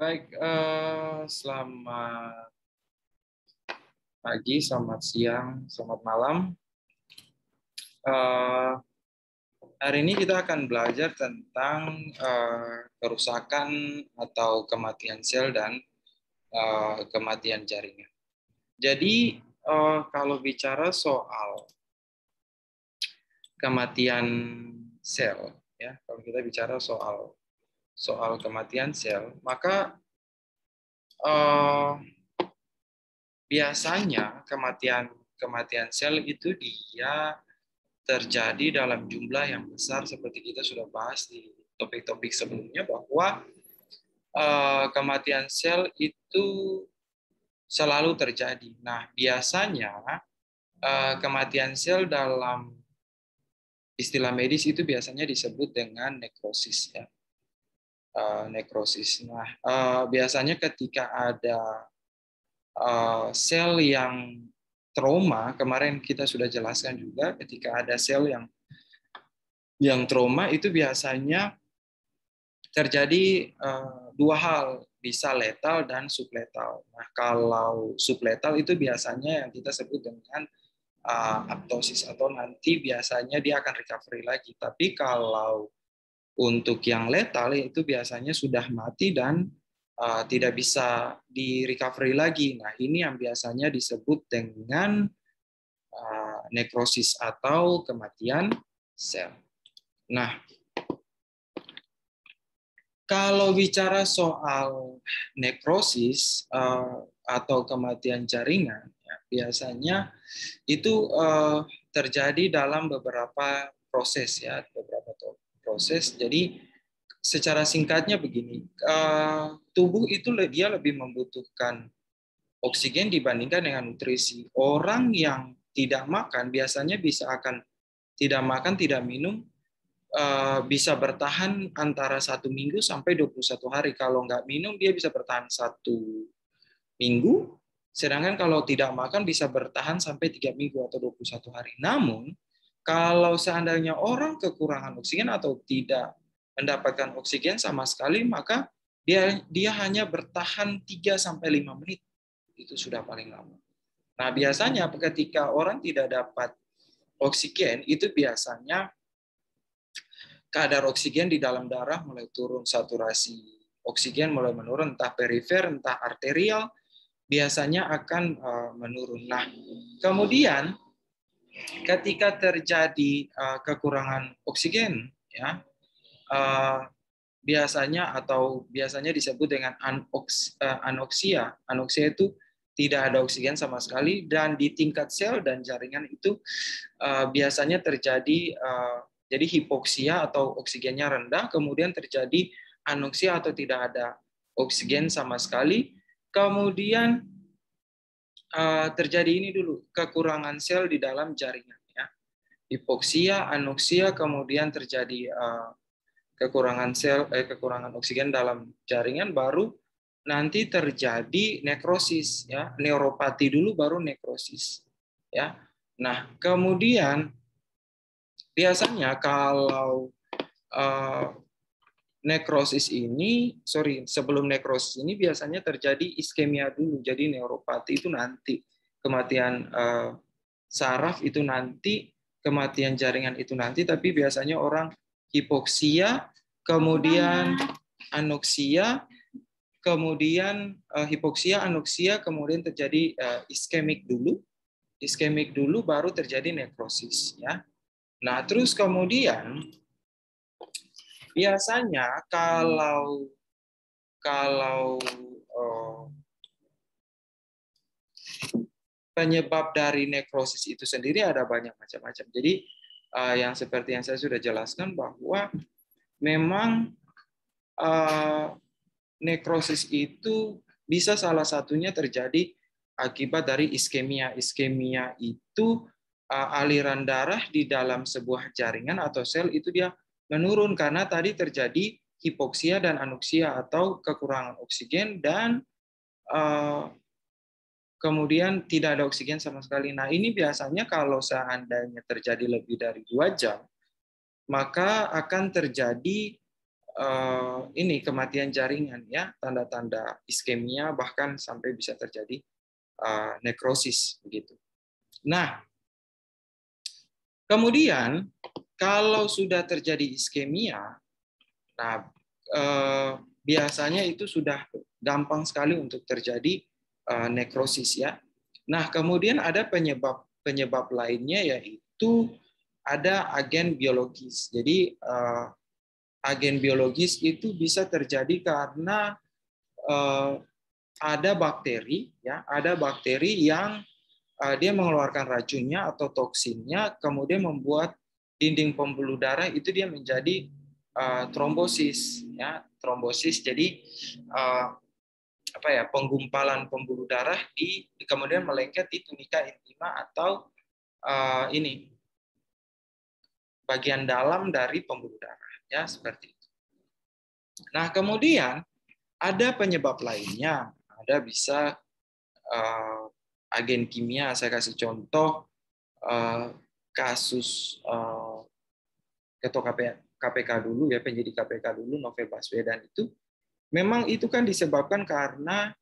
Baik, selamat pagi, selamat siang, selamat malam. Eh, Hari ini kita akan belajar tentang kerusakan atau kematian sel dan kematian jaringan. Jadi, kalau bicara soal kematian sel, ya, kalau kita bicara soal kematian sel, maka eh, biasanya kematian sel itu dia terjadi dalam jumlah yang besar seperti kita sudah bahas di topik-topik sebelumnya bahwa kematian sel itu selalu terjadi. Nah, biasanya kematian sel dalam istilah medis itu biasanya disebut dengan nekrosis ya. Nekrosis. Nah, biasanya ketika ada sel yang trauma, kemarin kita sudah jelaskan juga ketika ada sel yang trauma itu biasanya terjadi dua hal, bisa letal dan subletal. Nah, kalau subletal itu biasanya yang kita sebut dengan aptosis atau nanti biasanya dia akan recovery lagi. Tapi kalau untuk yang letal itu biasanya sudah mati dan tidak bisa di recovery lagi. Nah, ini yang biasanya disebut dengan nekrosis atau kematian sel. Nah, kalau bicara soal nekrosis atau kematian jaringan, ya, biasanya itu terjadi dalam beberapa proses ya, beberapa proses. Jadi secara singkatnya begini, tubuh itu dia lebih membutuhkan oksigen dibandingkan dengan nutrisi. Orang yang tidak makan biasanya bisa akan tidak makan, tidak minum bisa bertahan antara 1 minggu sampai 21 hari. Kalau nggak minum, dia bisa bertahan 1 minggu. Sedangkan kalau tidak makan, bisa bertahan sampai 3 minggu atau 21 hari. Namun, kalau seandainya orang kekurangan oksigen atau tidak mendapatkan oksigen sama sekali, maka dia hanya bertahan 3 sampai 5 menit. Itu sudah paling lama. Nah, biasanya ketika orang tidak dapat oksigen, itu biasanya kadar oksigen di dalam darah mulai turun, saturasi oksigen mulai menurun, entah perifer, entah arterial, biasanya akan menurun. Nah, kemudian ketika terjadi kekurangan oksigen, ya biasanya disebut dengan anoksia. Anoksia itu tidak ada oksigen sama sekali dan di tingkat sel dan jaringan itu biasanya terjadi jadi hipoksia atau oksigennya rendah, kemudian terjadi anoksia atau tidak ada oksigen sama sekali, kemudian terjadi ini dulu, kekurangan sel di dalam jaringan. Ya. Hipoksia, anoksia, kemudian terjadi kekurangan oksigen dalam jaringan, baru nanti terjadi nekrosis. Ya. Neuropati dulu, baru nekrosis. Ya. Nah, kemudian biasanya kalau sebelum nekrosis ini biasanya terjadi iskemia dulu. Jadi neuropati itu nanti, kematian saraf itu nanti, kematian jaringan itu nanti, tapi biasanya orang hipoksia, kemudian anoksia, kemudian hipoksia, anoksia, kemudian terjadi iskemik dulu, baru terjadi nekrosis. Ya. Nah, terus kemudian biasanya kalau penyebab dari nekrosis itu sendiri ada banyak macam-macam. Jadi yang seperti yang saya sudah jelaskan bahwa memang nekrosis itu bisa salah satunya terjadi akibat dari iskemia. Iskemia itu aliran darah di dalam sebuah jaringan atau sel itu dia menurun karena tadi terjadi hipoksia dan anoksia atau kekurangan oksigen dan kemudian tidak ada oksigen sama sekali. Nah, ini biasanya kalau seandainya terjadi lebih dari 2 jam, maka akan terjadi ini kematian jaringan ya, tanda-tanda iskemia bahkan sampai bisa terjadi nekrosis begitu. Nah, kemudian kalau sudah terjadi iskemia, nah biasanya itu sudah gampang sekali untuk terjadi nekrosis ya. Nah, kemudian ada penyebab lainnya yaitu ada agen biologis. Jadi agen biologis itu bisa terjadi karena ada bakteri yang dia mengeluarkan racunnya atau toksinnya, kemudian membuat dinding pembuluh darah itu dia menjadi trombosis ya, trombosis. Jadi penggumpalan pembuluh darah kemudian melengket di tunika intima atau ini bagian dalam dari pembuluh darah ya, seperti itu. Nah, kemudian ada penyebab lainnya, ada bisa agen kimia. Saya kasih contoh kasus ketua KPK dulu ya, penyidik KPK dulu Novel Baswedan itu memang itu kan disebabkan karena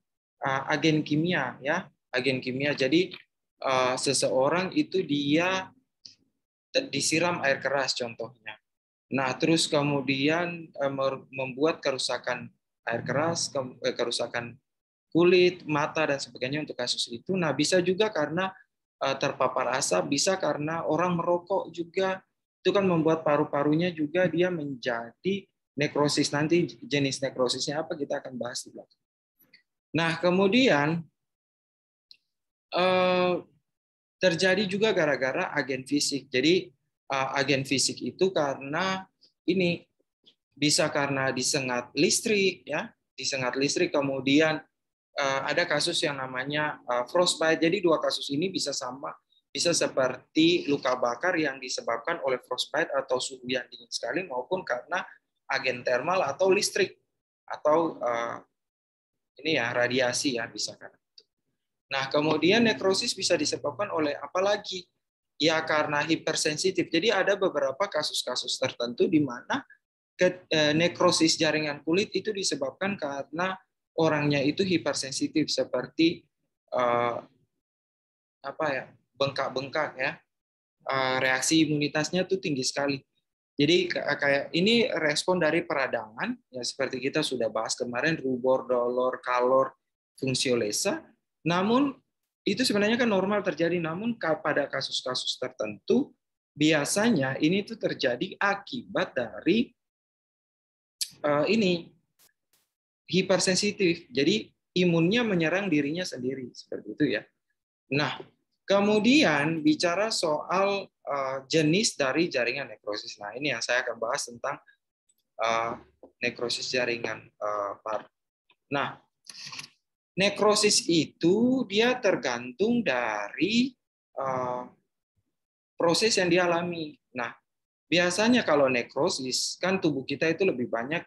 agen kimia ya, agen kimia. Jadi seseorang itu dia disiram air keras contohnya. Nah, terus kemudian membuat kerusakan air keras, kerusakan kulit, mata dan sebagainya untuk kasus itu. Nah, bisa juga karena terpapar asap, bisa karena orang merokok juga. Itu kan membuat paru-parunya juga dia menjadi nekrosis. Nanti jenis nekrosisnya apa kita akan bahas di belakang. Nah, kemudian terjadi juga gara-gara agen fisik. Jadi agen fisik itu karena ini bisa karena disengat listrik ya, disengat listrik, kemudian ada kasus yang namanya frostbite. Jadi dua kasus ini bisa sama, bisa seperti luka bakar yang disebabkan oleh frostbite atau suhu yang dingin sekali, maupun karena agen termal atau listrik atau ini ya radiasi ya, bisa karena itu. Nah, kemudian nekrosis bisa disebabkan oleh apa lagi? Ya karena hipersensitif. Jadi ada beberapa kasus-kasus tertentu di mana nekrosis jaringan kulit itu disebabkan karena orangnya itu hipersensitif, seperti bengkak-bengkak ya, reaksi imunitasnya tuh tinggi sekali. Jadi kayak ini respon dari peradangan ya, seperti kita sudah bahas kemarin, rubor, dolor, kalor, fungsiolesa. Namun itu sebenarnya kan normal terjadi, namun pada kasus-kasus tertentu biasanya ini tuh terjadi akibat dari ini hipersensitif. Jadi imunnya menyerang dirinya sendiri, seperti itu ya. Nah, kemudian bicara soal jenis dari jaringan nekrosis. Nah, ini yang saya akan bahas tentang nekrosis jaringan paru. Nah, nekrosis itu dia tergantung dari proses yang dialami. Nah, biasanya kalau nekrosis kan tubuh kita itu lebih banyak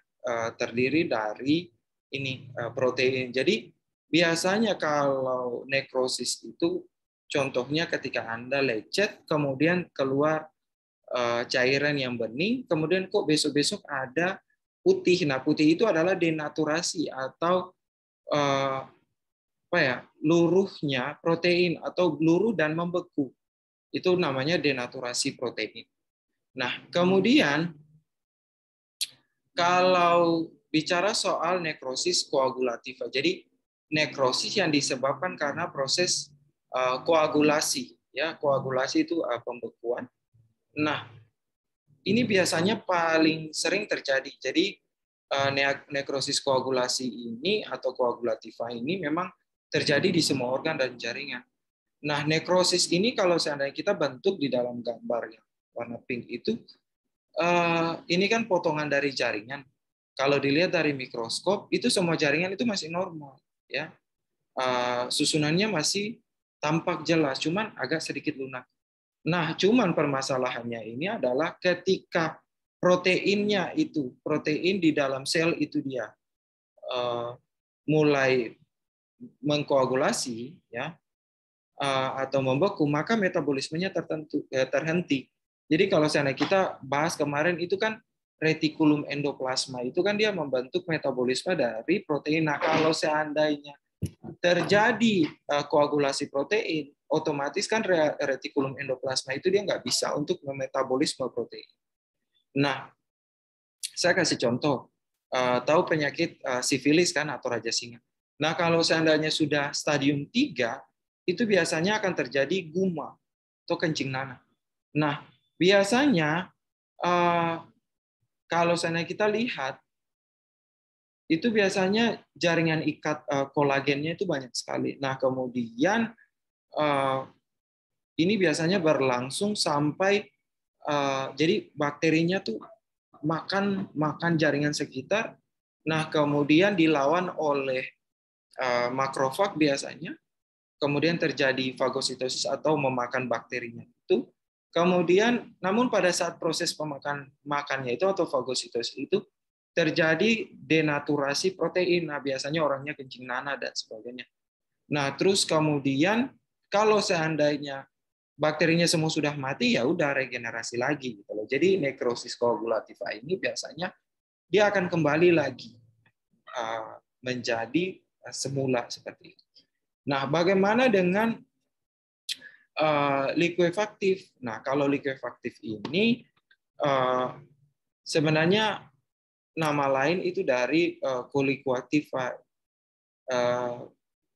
terdiri dari ini protein. Jadi biasanya kalau nekrosis itu contohnya ketika Anda lecet kemudian keluar cairan yang bening, kemudian kok besok-besok ada putih. Nah, putih itu adalah denaturasi atau luruhnya protein atau luruh dan membeku. Itu namanya denaturasi protein. Nah, kemudian kalau bicara soal nekrosis koagulatif, jadi nekrosis yang disebabkan karena proses koagulasi, ya koagulasi itu pembekuan. Nah, ini biasanya paling sering terjadi. Jadi nekrosis koagulasi ini atau koagulativa ini memang terjadi di semua organ dan jaringan. Nah, nekrosis ini kalau seandainya kita bentuk di dalam gambar yang warna pink itu, ini kan potongan dari jaringan. Kalau dilihat dari mikroskop, itu semua jaringan itu masih normal, ya. Susunannya masih tampak jelas, cuman agak sedikit lunak. Nah, cuman permasalahannya ini adalah ketika proteinnya itu, protein di dalam sel itu dia mulai mengkoagulasi, ya, atau membeku, maka metabolismenya terhenti. Jadi kalau seandainya kita bahas kemarin itu kan retikulum endoplasma itu kan dia membentuk metabolisme dari protein. Nah, kalau seandainya terjadi koagulasi protein, otomatis kan retikulum endoplasma itu dia nggak bisa untuk memetabolisme protein. Nah, saya kasih contoh, tahu penyakit sifilis kan atau raja singa. Nah, kalau seandainya sudah stadium 3, itu biasanya akan terjadi guma atau kencing nanah. Nah, biasanya kalau seandainya kita lihat, itu biasanya jaringan ikat kolagennya itu banyak sekali. Nah, kemudian ini biasanya berlangsung sampai jadi bakterinya tuh makan jaringan sekitar. Nah, kemudian dilawan oleh makrofag biasanya. Kemudian terjadi fagositosis atau memakan bakterinya itu. Kemudian, namun pada saat proses makannya itu atau fagositosis itu terjadi denaturasi protein. Nah, biasanya orangnya kencing nanah dan sebagainya. Nah, terus kemudian kalau seandainya bakterinya semua sudah mati, ya udah regenerasi lagi gitu loh. Jadi nekrosis koagulativa ini biasanya dia akan kembali lagi menjadi semula seperti itu. Nah, bagaimana dengan liquefaktif? Nah, kalau liquefaktif ini sebenarnya nama lain itu dari colicoactiva.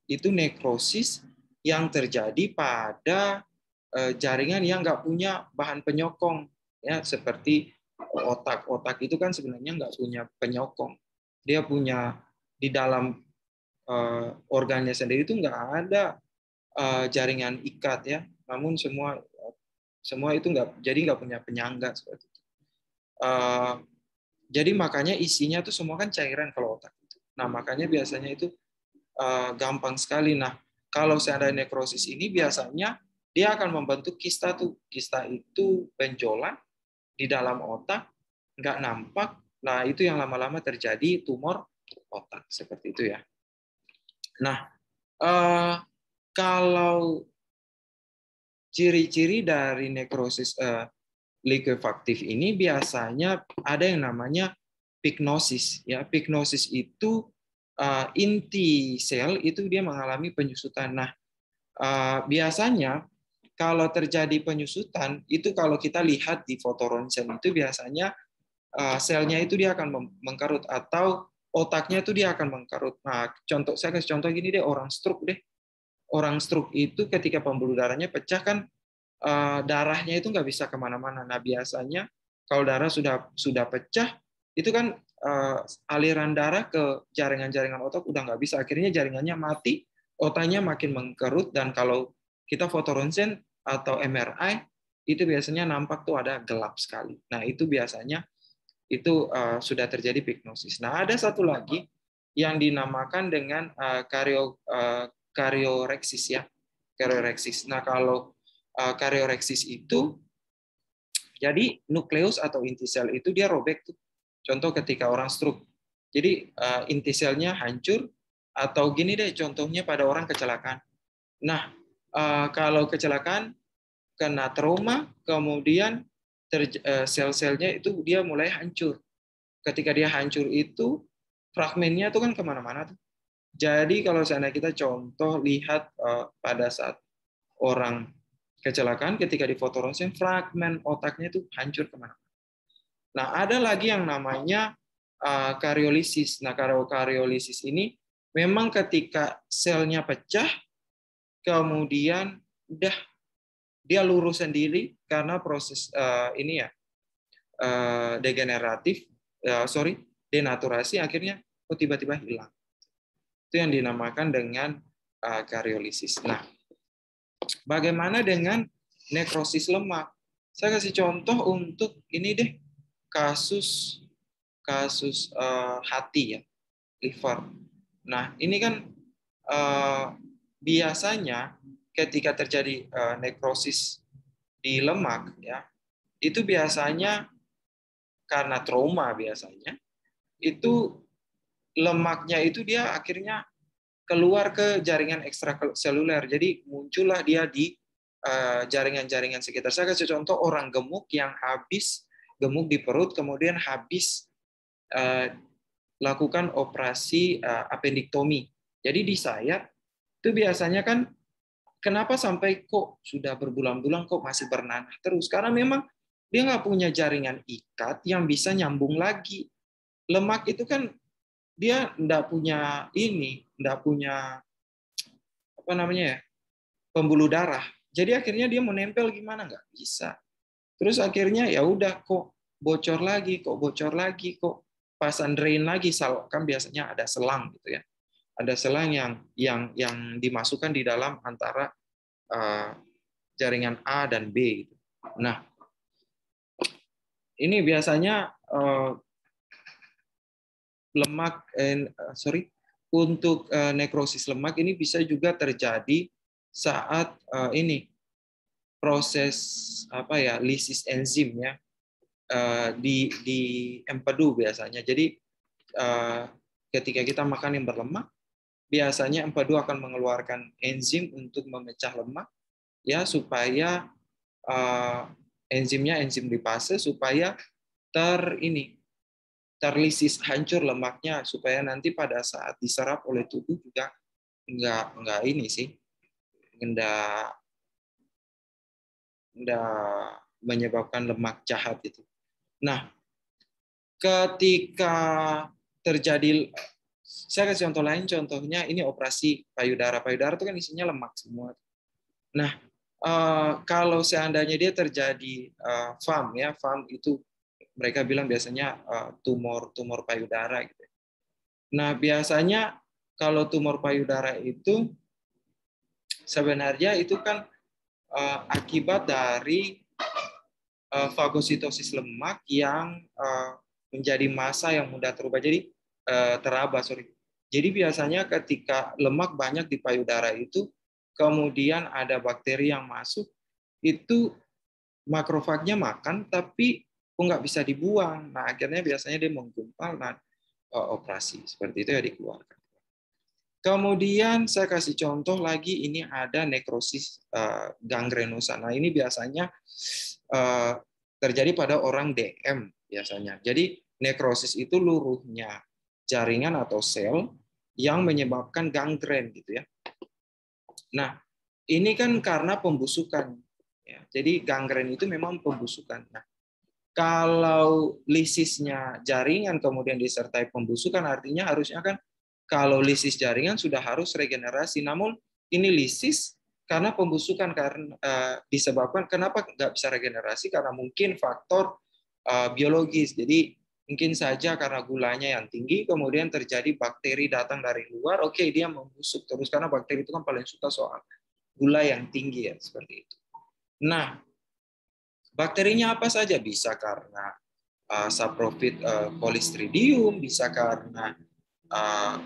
Itu nekrosis yang terjadi pada jaringan yang nggak punya bahan penyokong, ya seperti otak. Otak itu kan sebenarnya nggak punya penyokong. Dia punya di dalam organnya sendiri itu nggak ada jaringan ikat ya, namun semua itu nggak punya penyangga seperti itu. Jadi makanya isinya tuh semua kan cairan kalau otak itu. Nah makanya biasanya itu gampang sekali. Nah kalau seandainya nekrosis ini biasanya dia akan membentuk kista tuh. Kista itu benjolan di dalam otak, nggak nampak. Nah itu yang lama-lama terjadi tumor otak seperti itu ya. Nah kalau ciri-ciri dari nekrosis liquefaktif ini biasanya ada yang namanya pyknosis. Ya, pyknosis itu inti sel itu dia mengalami penyusutan. Nah, biasanya kalau terjadi penyusutan itu kalau kita lihat di foto ronsen itu biasanya selnya itu dia akan mengkerut atau otaknya itu dia akan mengkerut. Nah, saya kasih contoh gini deh, orang stroke deh. Orang stroke itu ketika pembuluh darahnya pecah kan darahnya itu nggak bisa kemana-mana. Nah biasanya kalau darah sudah pecah itu kan aliran darah ke jaringan-jaringan otak udah nggak bisa. Akhirnya jaringannya mati, otaknya makin mengkerut dan kalau kita foto ronsen atau MRI itu biasanya nampak tuh ada gelap sekali. Nah itu biasanya itu sudah terjadi pyknosis. Nah ada satu lagi yang dinamakan dengan karioreksis ya, karioreksis. Nah kalau karioreksis itu jadi nukleus atau inti sel itu dia robek tuh. Contoh ketika orang stroke. Jadi inti selnya hancur atau gini deh contohnya pada orang kecelakaan. Nah, kalau kecelakaan kena trauma kemudian sel-selnya itu dia mulai hancur. Ketika dia hancur itu fragmennya itu kan kemana-mana tuh. Jadi kalau seandainya kita contoh lihat pada saat orang kecelakaan ketika di foto ronsen fragmen otaknya itu hancur kemana. Nah ada lagi yang namanya kariolisis. Nah kariolisis ini memang ketika selnya pecah kemudian udah dia lurus sendiri karena proses ini ya degeneratif, denaturasi akhirnya tiba-tiba hilang. Itu yang dinamakan dengan kariolisis. Nah, bagaimana dengan nekrosis lemak? Saya kasih contoh untuk ini deh kasus hati ya, liver. Nah, ini kan biasanya ketika terjadi nekrosis di lemak ya, itu biasanya karena trauma biasanya itu lemaknya itu dia akhirnya keluar ke jaringan ekstraseluler. Jadi muncullah dia di jaringan-jaringan sekitar. Saya kasih contoh orang gemuk yang habis gemuk di perut, kemudian habis lakukan operasi appendektomi. Jadi disayat itu biasanya kan kenapa sampai kok sudah berbulan-bulan kok masih bernanah terus? Karena memang dia nggak punya jaringan ikat yang bisa nyambung lagi. Lemak itu kan dia nggak punya nggak punya apa namanya ya, pembuluh darah. Jadi akhirnya dia mau nempel gimana nggak bisa. Terus akhirnya ya udah kok bocor lagi, kok pasang drain lagi, kan biasanya ada selang gitu ya. Ada selang yang dimasukkan di dalam antara jaringan A dan B gitu. Nah, ini biasanya untuk nekrosis lemak ini bisa juga terjadi saat proses lisis enzim ya di empedu biasanya. Jadi ketika kita makan yang berlemak, biasanya empedu akan mengeluarkan enzim untuk memecah lemak ya supaya enzim lipase supaya terlisis hancur lemaknya supaya nanti pada saat diserap oleh tubuh juga enggak menyebabkan lemak jahat itu. Nah, ketika terjadi, saya kasih contoh lain, contohnya ini operasi payudara. Payudara itu kan isinya lemak semua. Nah, kalau seandainya dia terjadi FAM ya, FAM itu mereka bilang biasanya tumor payudara gitu. Nah, biasanya kalau tumor payudara itu sebenarnya itu kan akibat dari fagositosis lemak yang menjadi massa yang mudah terubah, jadi teraba. Jadi biasanya ketika lemak banyak di payudara itu, kemudian ada bakteri yang masuk, itu makrofagnya makan, tapi nggak bisa dibuang. Nah, akhirnya biasanya dia menggumpal, nah operasi seperti itu ya dikeluarkan. Kemudian saya kasih contoh lagi, ini ada nekrosis gangrenosa. Nah, ini biasanya terjadi pada orang DM biasanya. Jadi nekrosis itu luruhnya jaringan atau sel yang menyebabkan gangren gitu ya. Nah, ini kan karena pembusukan. Ya. Jadi gangren itu memang pembusukan. Nah, kalau lisisnya jaringan kemudian disertai pembusukan, artinya harusnya kan kalau lisis jaringan sudah harus regenerasi. Namun ini lisis karena pembusukan, karena disebabkan kenapa nggak bisa regenerasi, karena mungkin faktor biologis. Jadi mungkin saja karena gulanya yang tinggi, kemudian terjadi bakteri datang dari luar, oke, dia membusuk terus karena bakteri itu kan paling suka soal gula yang tinggi ya, seperti itu. Nah, bakterinya apa saja? Bisa karena Saprofit Clostridium, bisa karena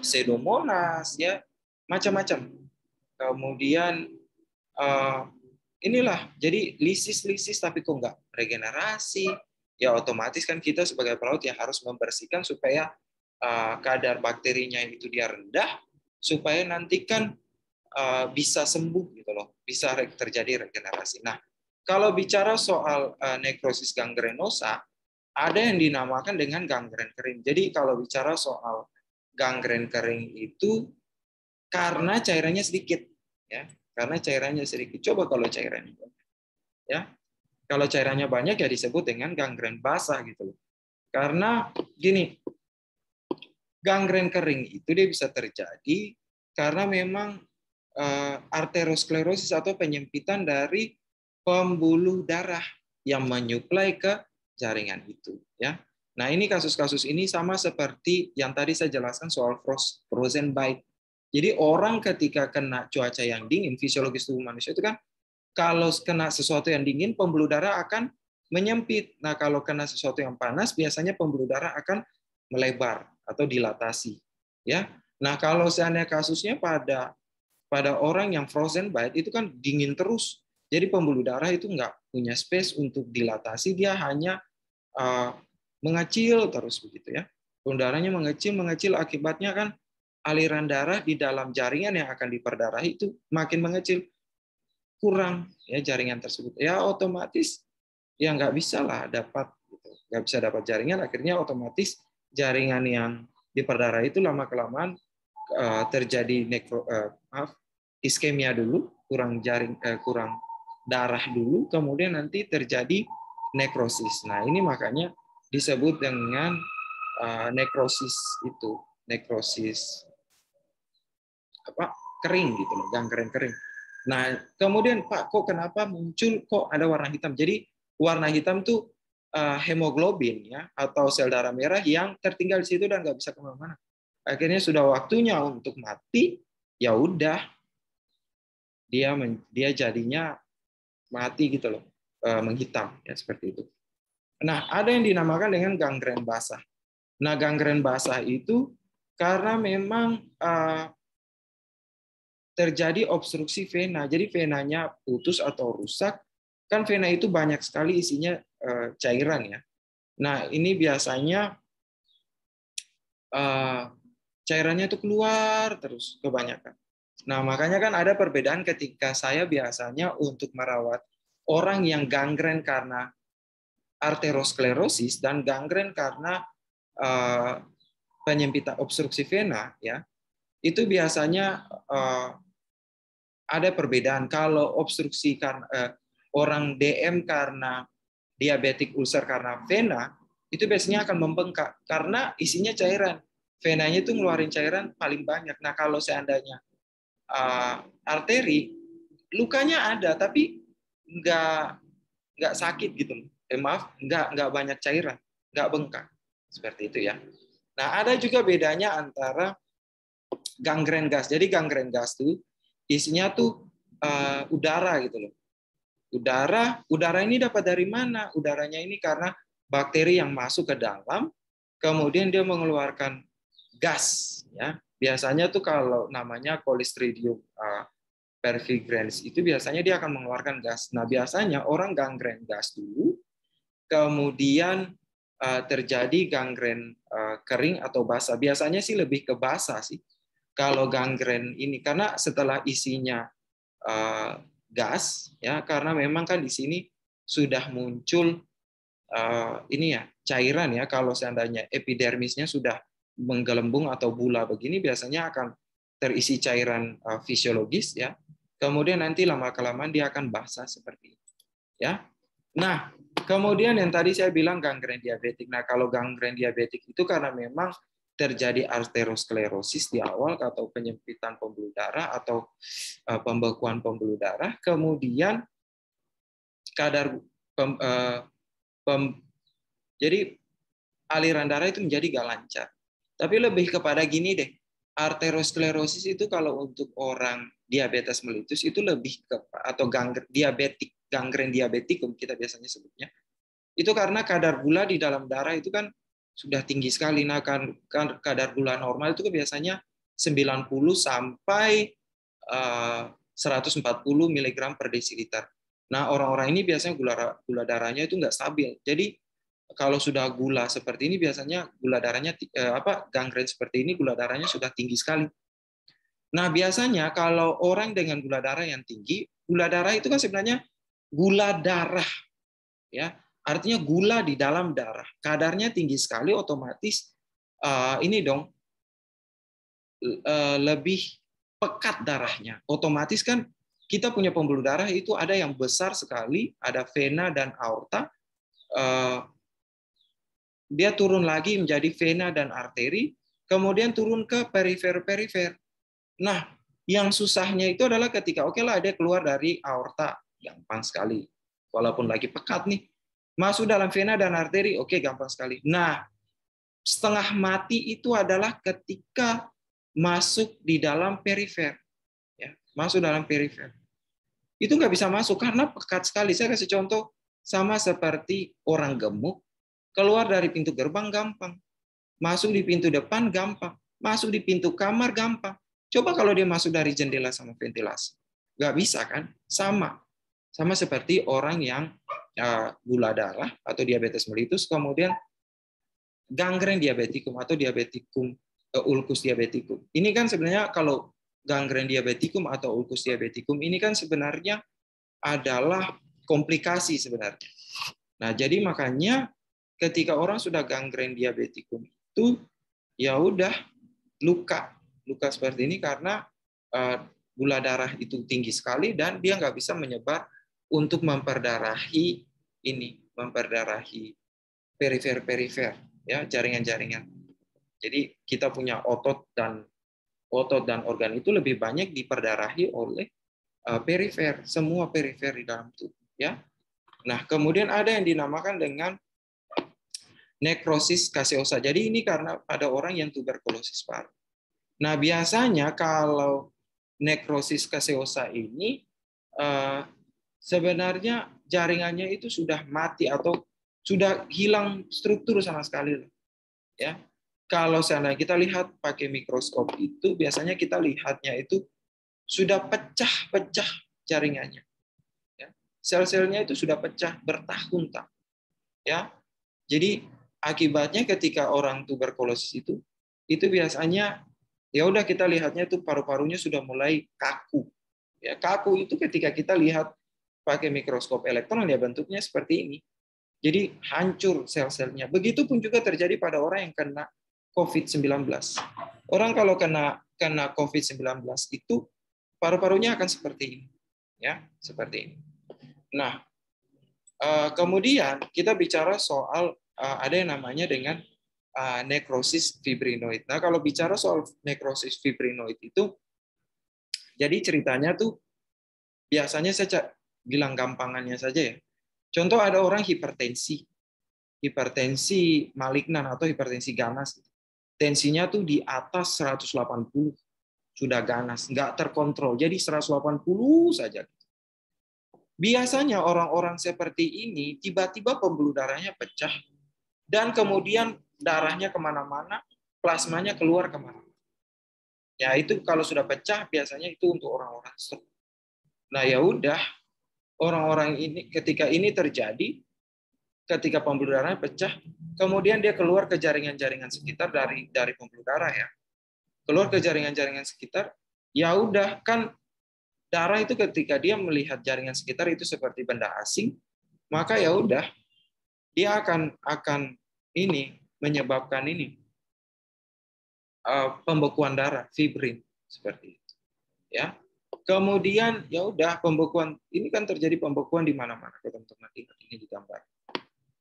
Pseudomonas, ya macam-macam. Kemudian inilah, jadi lisis tapi kok nggak regenerasi, ya otomatis kan kita sebagai pelaut ya harus membersihkan supaya kadar bakterinya itu dia rendah, supaya nanti kan bisa sembuh gitu loh, bisa terjadi regenerasi. Nah, kalau bicara soal nekrosis gangrenosa, ada yang dinamakan dengan gangren kering. Jadi kalau bicara soal gangren kering itu karena cairannya sedikit, ya, karena cairannya sedikit. Coba kalau cairannya banyak, ya, kalau cairannya banyak ya disebut dengan gangren basah gitu loh. Karena gini, gangren kering itu dia bisa terjadi karena memang arteriosklerosis atau penyempitan dari pembuluh darah yang menyuplai ke jaringan itu, ya. Nah, ini kasus-kasus ini sama seperti yang tadi saya jelaskan soal frozen bite. Jadi orang ketika kena cuaca yang dingin, fisiologis tubuh manusia itu kan kalau kena sesuatu yang dingin, pembuluh darah akan menyempit. Nah, kalau kena sesuatu yang panas, biasanya pembuluh darah akan melebar atau dilatasi, ya. Nah, kalau seandainya kasusnya pada orang yang frozen bite itu kan dingin terus, jadi pembuluh darah itu nggak punya space untuk dilatasi, dia hanya mengecil terus begitu ya. Pembuluh darahnya mengecil, akibatnya kan aliran darah di dalam jaringan yang akan diperdarahi itu makin mengecil, kurang ya jaringan tersebut. Ya otomatis ya nggak bisa lah dapat gitu. nggak bisa dapat jaringan, akhirnya otomatis jaringan yang di perdara itu lama-kelamaan terjadi iskemia dulu, kurang darah dulu, kemudian nanti terjadi nekrosis. Nah, ini makanya disebut dengan nekrosis itu, nekrosis kering gitu loh, gangren kering. Nah, kemudian Pak, kok kenapa muncul kok ada warna hitam? Jadi warna hitam tuh hemoglobin ya, atau sel darah merah yang tertinggal di situ dan nggak bisa kemana-mana. Akhirnya sudah waktunya untuk mati, ya udah dia jadinya mati gitu loh, menghitam ya seperti itu. Nah, ada yang dinamakan dengan gangren basah. Nah, gangren basah itu karena memang terjadi obstruksi vena. Jadi venanya putus atau rusak. Kan vena itu banyak sekali isinya cairan ya. Nah, ini biasanya cairannya itu keluar terus kebanyakan. Nah, makanya kan ada perbedaan ketika saya biasanya untuk merawat orang yang gangren karena arteriosklerosis dan gangren karena penyempitan obstruksi vena ya. Itu biasanya ada perbedaan. Kalau obstruksi karena orang DM karena diabetik ulcer karena vena, itu biasanya akan membengkak karena isinya cairan. Venanya itu ngeluarin cairan paling banyak. Nah, kalau seandainya arteri, lukanya ada tapi nggak sakit gitu. Maaf, nggak banyak cairan, nggak bengkak. Seperti itu ya. Nah, ada juga bedanya antara gangren gas. Jadi gangren gas tuh isinya tuh udara gitu loh. Udara ini dapat dari mana? Udaranya ini karena bakteri yang masuk ke dalam, kemudian dia mengeluarkan gas. Ya, biasanya tuh kalau namanya Clostridium perfringens itu biasanya dia akan mengeluarkan gas. Nah, biasanya orang gangren gas dulu, kemudian terjadi gangren kering atau basah. Biasanya sih lebih ke basah sih. Kalau gangren ini karena setelah isinya gas ya, karena memang kan di sini sudah muncul ini ya cairan ya. Kalau seandainya epidermisnya sudah menggelembung atau bula begini, biasanya akan terisi cairan fisiologis ya. Kemudian nanti lama-kelamaan dia akan basah seperti itu ya. Nah, kemudian yang tadi saya bilang gangren diabetik. Nah, kalau gangren diabetik itu karena memang terjadi arteriosklerosis di awal atau penyempitan pembuluh darah atau pembekuan pembuluh darah, kemudian kadar jadi aliran darah itu menjadi gak lancar. Tapi lebih kepada gini deh, arteriosklerosis itu kalau untuk orang diabetes mellitus itu lebih ke atau gangren diabetikum kita biasanya sebutnya. Itu karena kadar gula di dalam darah itu kan sudah tinggi sekali. Nah, kan kadar gula normal itu biasanya 90 sampai 140 mg per desiliter. Nah, orang-orang ini biasanya gula darahnya itu nggak stabil. Jadi kalau sudah gula seperti ini biasanya gula darahnya gangren seperti ini gula darahnya sudah tinggi sekali. Nah, biasanya kalau orang dengan gula darah yang tinggi, gula darah itu kan sebenarnya gula darah ya. Artinya gula di dalam darah, kadarnya tinggi sekali, otomatis ini dong lebih pekat darahnya. Otomatis kan kita punya pembuluh darah itu ada yang besar sekali, ada vena dan aorta. Dia turun lagi menjadi vena dan arteri, kemudian turun ke perifer-perifer. Nah, yang susahnya itu adalah ketika oke lah dia keluar dari aorta, gampang sekali. Walaupun lagi pekat nih, masuk dalam vena dan arteri, oke gampang sekali. Nah, setengah mati itu adalah ketika masuk di dalam perifer, ya, masuk dalam perifer. Itu nggak bisa masuk karena pekat sekali. Saya kasih contoh sama seperti orang gemuk, keluar dari pintu gerbang gampang, masuk di pintu depan gampang, masuk di pintu kamar gampang. Coba kalau dia masuk dari jendela sama ventilasi, nggak bisa kan? Sama seperti orang yang gula darah atau diabetes mellitus, kemudian gangren diabetikum atau diabetikum ulcus diabetikum. Ini kan sebenarnya kalau gangren diabetikum atau ulcus diabetikum ini kan sebenarnya adalah komplikasi sebenarnya. Nah, jadi makanya ketika orang sudah gangren diabetikum itu ya udah luka seperti ini karena gula darah itu tinggi sekali dan dia nggak bisa menyebar untuk memperdarahi perifer ya, jaringan-jaringan. Jadi kita punya otot dan organ itu lebih banyak diperdarahi oleh perifer, semua perifer di dalam tubuh ya. Nah, kemudian ada yang dinamakan dengan nekrosis kaseosa. Jadi ini karena pada orang yang tuberkulosis paru. Nah, biasanya kalau nekrosis kaseosa ini sebenarnya jaringannya itu sudah mati atau sudah hilang struktur sama sekali, ya. Kalau seandainya kita lihat pakai mikroskop itu biasanya kita lihatnya itu sudah pecah-pecah jaringannya, ya. Sel-selnya itu sudah pecah bertahun-tahun, ya. Jadi akibatnya ketika orang tuberkulosis itu biasanya ya udah kita lihatnya itu paru-parunya sudah mulai kaku. Ya, kaku itu ketika kita lihat pakai mikroskop elektron ya bentuknya seperti ini. Jadi hancur sel-selnya. Begitupun juga terjadi pada orang yang kena COVID-19. Orang kalau kena COVID-19 itu paru-parunya akan seperti ini. Ya, seperti ini. Nah, kemudian kita bicara soal ada yang namanya dengan nekrosis fibrinoid. Nah, kalau bicara soal nekrosis fibrinoid itu, jadi ceritanya tuh biasanya saya bilang gampangannya saja ya. Contoh ada orang hipertensi malignan atau hipertensi ganas. Tensinya tuh di atas 180, sudah ganas, nggak terkontrol. Jadi 180 saja. Biasanya orang-orang seperti ini tiba-tiba pembuluh darahnya pecah dan kemudian darahnya kemana-mana, plasmanya keluar kemana-mana. Ya itu kalau sudah pecah biasanya itu untuk orang-orang stroke. Nah ya udah, orang-orang ini ketika ini terjadi, ketika pembuluh darahnya pecah, kemudian dia keluar ke jaringan-jaringan sekitar dari pembuluh darah ya, keluar ke jaringan-jaringan sekitar, ya udah kan darah itu ketika dia melihat jaringan sekitar itu seperti benda asing, maka ya udah dia akan ini menyebabkan ini pembekuan darah, fibrin seperti itu. Ya. Kemudian ya udah pembekuan ini kan terjadi pembekuan di mana-mana, teman-teman lihat ini di gambar.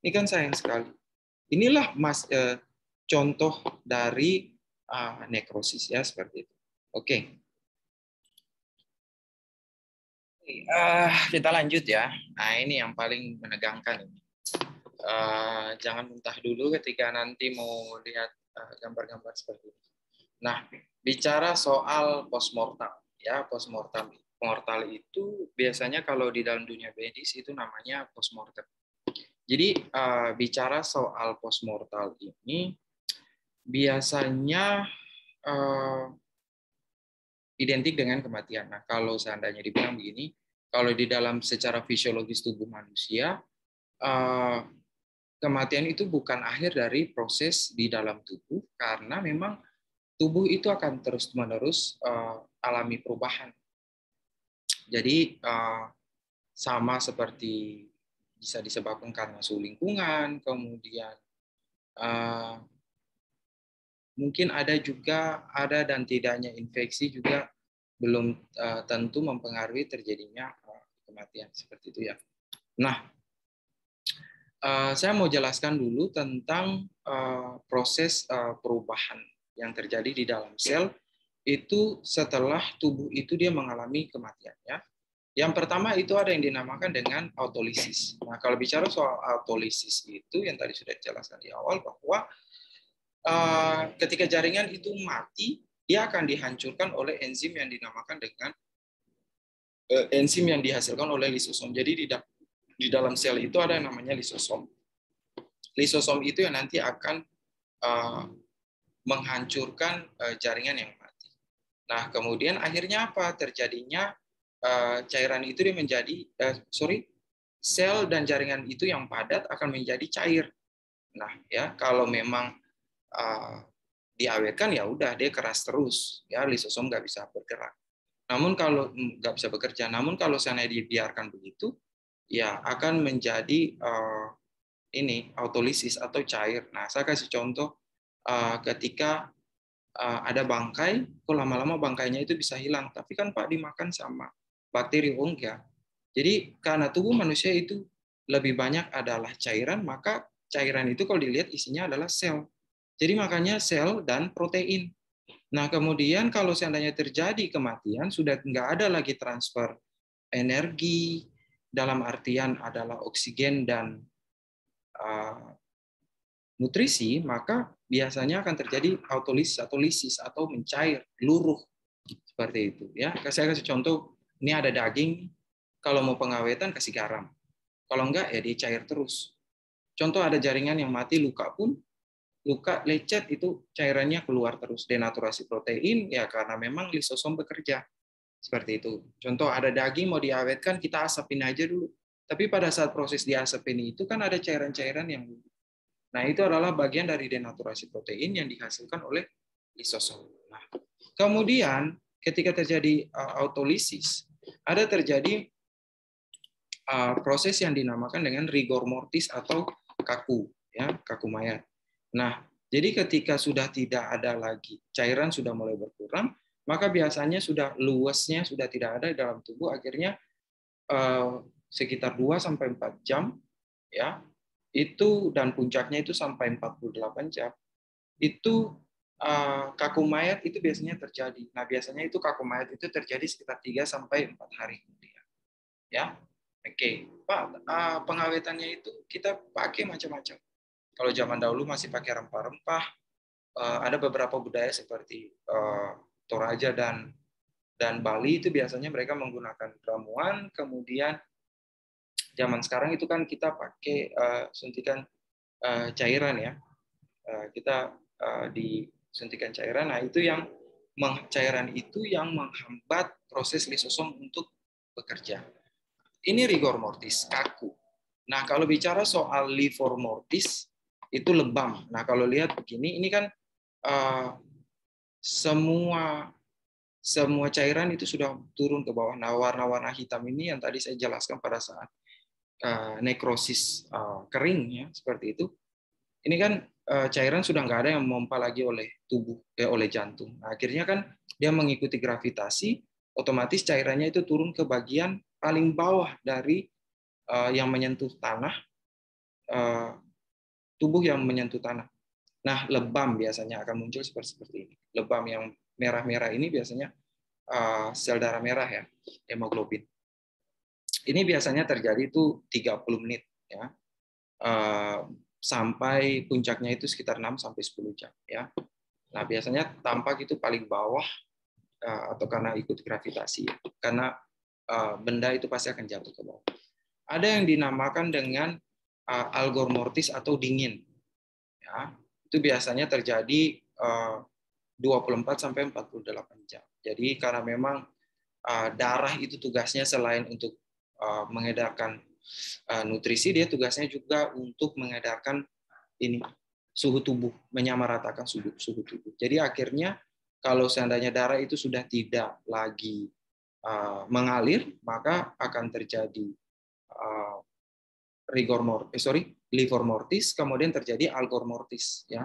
Ini kan sayang sekali. Inilah contoh dari nekrosis ya seperti itu. Oke. Kita lanjut ya. Nah ini yang paling menegangkan ini. Jangan muntah dulu ketika nanti mau lihat gambar-gambar seperti ini. Nah, bicara soal postmortem, ya postmortem mortal itu biasanya kalau di dalam dunia medis itu namanya postmortem. Jadi bicara soal postmortem ini biasanya identik dengan kematian. Nah, kalau seandainya dibilang begini, kalau di dalam secara fisiologis tubuh manusia kematian itu bukan akhir dari proses di dalam tubuh karena memang tubuh itu akan terus-menerus alami perubahan. Jadi sama seperti bisa disebabkan karena suhu lingkungan, kemudian mungkin ada dan tidaknya infeksi juga belum tentu mempengaruhi terjadinya kematian seperti itu ya. Nah, saya mau jelaskan dulu tentang proses perubahan yang terjadi di dalam sel itu setelah tubuh itu dia mengalami kematiannya. Yang pertama itu ada yang dinamakan dengan autolisis. Nah, kalau bicara soal autolisis itu yang tadi sudah dijelaskan di awal bahwa ketika jaringan itu mati, dia akan dihancurkan oleh enzim yang dinamakan dengan enzim yang dihasilkan oleh lisosom. Jadi di dalam sel itu ada yang namanya lisosom. Lisosom itu yang nanti akan menghancurkan jaringan yang mati. Nah, kemudian akhirnya apa? Terjadinya cairan itu dia menjadi sel dan jaringan itu yang padat akan menjadi cair. Nah, ya kalau memang diawetkan ya udah dia keras terus, ya lisosom nggak bisa bergerak. Namun kalau nggak bisa bekerja, namun kalau seandainya dibiarkan begitu, ya akan menjadi ini autolisis atau cair. Nah, saya kasih contoh ketika ada bangkai, kok lama-lama bangkainya itu bisa hilang, tapi kan Pak dimakan sama bakteri, oh enggak. Jadi karena tubuh manusia itu lebih banyak adalah cairan, maka cairan itu kalau dilihat isinya adalah sel. Jadi makanya sel dan protein. Nah, kemudian kalau seandainya terjadi kematian, sudah nggak ada lagi transfer energi, dalam artian adalah oksigen dan nutrisi, maka biasanya akan terjadi autolisis atau lisis atau mencair, luruh seperti itu. Ya, saya kasih contoh. Ini ada daging, kalau mau pengawetan kasih garam. Kalau enggak ya dia cair terus. Contoh ada jaringan yang mati, luka pun, luka lecet itu cairannya keluar terus. Denaturasi protein ya karena memang lisosom bekerja. Seperti itu. Contoh ada daging mau diawetkan, kita asapin aja dulu. Tapi pada saat proses diasapin itu kan ada cairan-cairan yang. Nah, itu adalah bagian dari denaturasi protein yang dihasilkan oleh lisosom. Nah, kemudian ketika terjadi autolisis, ada terjadi proses yang dinamakan dengan rigor mortis atau kaku, ya, kaku mayat. Nah, jadi ketika sudah tidak ada lagi, cairan sudah mulai berkurang, maka biasanya sudah luasnya sudah tidak ada di dalam tubuh, akhirnya sekitar 2-4 jam, ya, itu dan puncaknya itu sampai 48 jam, itu kaku mayat itu biasanya terjadi. Nah, biasanya itu kaku mayat itu terjadi sekitar 3-4 hari kemudian. Ya, oke, Pak. Pengawetannya itu kita pakai macam-macam. Kalau zaman dahulu masih pakai rempah-rempah, ada beberapa budaya seperti Toraja dan Bali itu biasanya mereka menggunakan ramuan. Kemudian zaman sekarang itu kan kita pakai suntikan cairan, ya. Kita disuntikan cairan. Nah, itu yang cairan itu yang menghambat proses lisosom untuk bekerja. Ini rigor mortis, kaku. Nah, kalau bicara soal livor mortis, itu lebam. Nah, kalau lihat begini, ini kan semua cairan itu sudah turun ke bawah. Nah, warna-warna hitam ini yang tadi saya jelaskan pada saat nekrosis kering, ya, seperti itu. Ini kan cairan sudah nggak ada yang memompa lagi oleh tubuh, oleh jantung. Nah, akhirnya kan dia mengikuti gravitasi, otomatis cairannya itu turun ke bagian paling bawah dari yang menyentuh tanah, tubuh yang menyentuh tanah. Nah, lebam biasanya akan muncul seperti ini. Lebam yang merah-merah ini biasanya sel darah merah, ya, hemoglobin. Ini biasanya terjadi itu 30 menit, ya. Sampai puncaknya itu sekitar 6-10 jam, ya. Nah, biasanya tampak itu paling bawah atau karena ikut gravitasi, ya. Karena benda itu pasti akan jatuh ke bawah. Ada yang dinamakan dengan algor mortis atau dingin, ya. Itu biasanya terjadi 24-48 jam. Jadi karena memang darah itu tugasnya selain untuk mengedarkan nutrisi, dia tugasnya juga untuk mengedarkan ini suhu tubuh, menyamaratakan suhu tubuh. Jadi akhirnya kalau seandainya darah itu sudah tidak lagi mengalir, maka akan terjadi livor mortis, kemudian terjadi algor mortis, ya,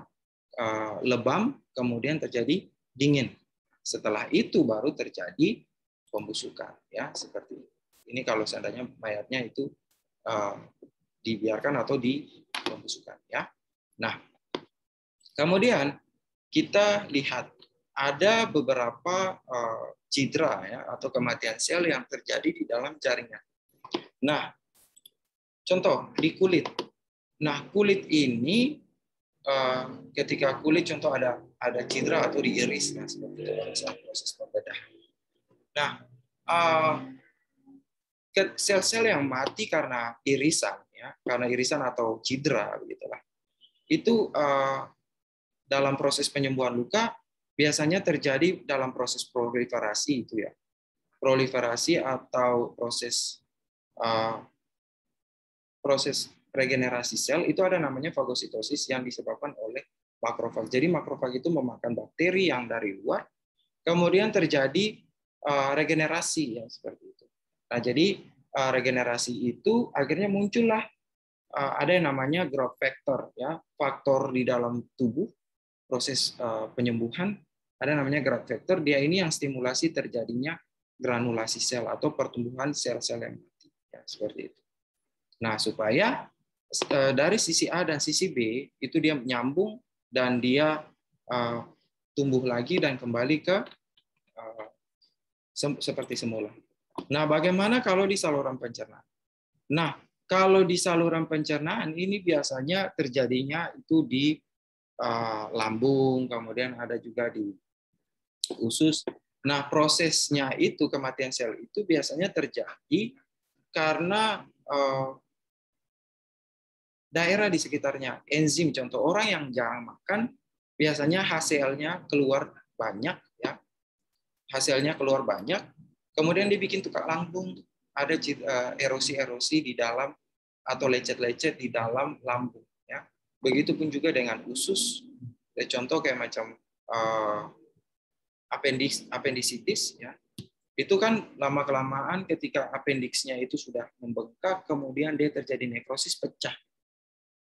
lebam, kemudian terjadi dingin. Setelah itu baru terjadi pembusukan, ya, seperti ini. Ini kalau seandainya mayatnya itu dibiarkan atau dipembusukan, ya. Nah, kemudian kita lihat ada beberapa cedera, ya, atau kematian sel yang terjadi di dalam jaringan. Nah, contoh di kulit. Nah, kulit ini ketika kulit contoh ada cedera atau diiris, nah, seperti itu pada saat proses pembedahan. Nah, sel-sel yang mati karena irisan, ya, karena irisan atau cedera, begitulah. Itu dalam proses penyembuhan luka biasanya terjadi dalam proses proliferasi itu, ya. Proliferasi atau proses regenerasi sel itu ada namanya fagositosis yang disebabkan oleh makrofag. Jadi makrofag itu memakan bakteri yang dari luar, kemudian terjadi regenerasi, ya, seperti itu. Nah, jadi regenerasi itu akhirnya muncullah ada yang namanya growth factor, ya, faktor di dalam tubuh proses penyembuhan. Ada namanya growth factor. Dia ini yang stimulasi terjadinya granulasi sel atau pertumbuhan sel-sel yang mati, ya, seperti itu. Nah, supaya dari sisi A dan sisi B itu dia menyambung dan dia tumbuh lagi dan kembali ke seperti semula. Nah, bagaimana kalau di saluran pencernaan? Nah, kalau di saluran pencernaan ini biasanya terjadinya itu di lambung, kemudian ada juga di usus. Nah, prosesnya itu kematian sel itu biasanya terjadi karena daerah di sekitarnya, enzim. Contoh orang yang jarang makan, biasanya HCl-nya keluar banyak, ya, hasilnya keluar banyak, kemudian dibikin tukak lambung, ada erosi-erosi di dalam atau lecet-lecet di dalam lambung, ya. Begitupun juga dengan usus, contoh kayak macam appendicitis, ya. Itu kan lama kelamaan ketika apendiksnya itu sudah membengkak, kemudian dia terjadi nekrosis, pecah